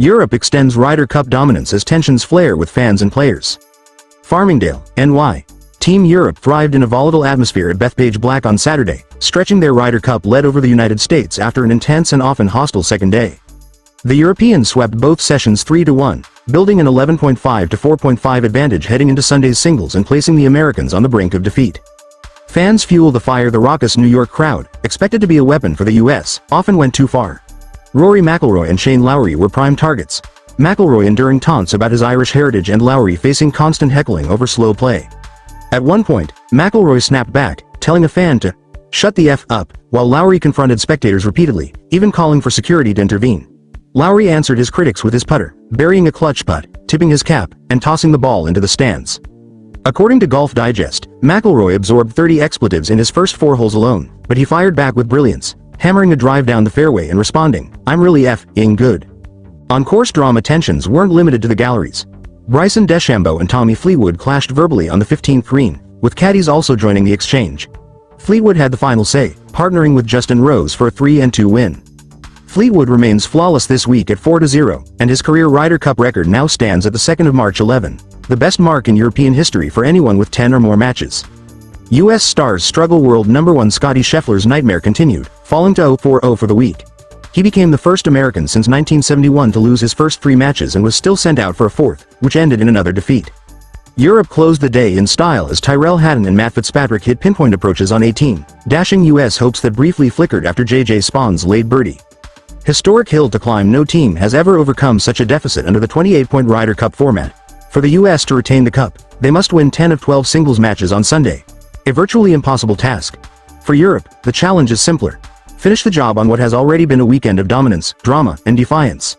Europe extends Ryder Cup dominance as tensions flare with fans and players. Farmingdale, NY. Team Europe thrived in a volatile atmosphere at Bethpage Black on Saturday, stretching their Ryder Cup lead over the United States after an intense and often hostile second day. The Europeans swept both sessions 3-1, building an 11.5 to 4.5 advantage heading into Sunday's singles and placing the Americans on the brink of defeat. Fans fueled the fire. The raucous New York crowd, expected to be a weapon for the U.S., often went too far. Rory McIlroy and Lowry were prime targets. McIlroy enduring taunts about his Irish heritage and Lowry facing constant heckling over slow play. At one point, McIlroy snapped back, telling a fan to shut the F up, while Lowry confronted spectators repeatedly, even calling for security to intervene. Lowry answered his critics with his putter, burying a clutch putt, tipping his cap, and tossing the ball into the stands. According to Golf Digest, McIlroy absorbed 30 expletives in his first 4 holes alone, but he fired back with brilliance, hammering a drive down the fairway and responding, "I'm really F***ing good." On-course drama tensions weren't limited to the galleries. Bryson DeChambeau and Tommy Fleetwood clashed verbally on the 15th green, with caddies also joining the exchange. Fleetwood had the final say, partnering with Justin Rose for a 3-2 win. Fleetwood remains flawless this week at 4-0, and his career Ryder Cup record now stands at the 2nd of March 11, the best mark in European history for anyone with 10 or more matches. U.S. stars struggle. World number 1 Scottie Scheffler's nightmare continued, falling to 0-4-0 for the week. He became the first American since 1971 to lose his first 3 matches and was still sent out for a 4th, which ended in another defeat. Europe closed the day in style as Tyrrell Hatton and Matt Fitzpatrick hit pinpoint approaches on 18, dashing U.S. hopes that briefly flickered after J.J. Spaun's late birdie. Historic hill to climb. No team has ever overcome such a deficit under the 28-point Ryder Cup format. For the U.S. to retain the cup, they must win 10 of 12 singles matches on Sunday. A virtually impossible task. For Europe, the challenge is simpler. Finish the job on what has already been a weekend of dominance, drama, and defiance.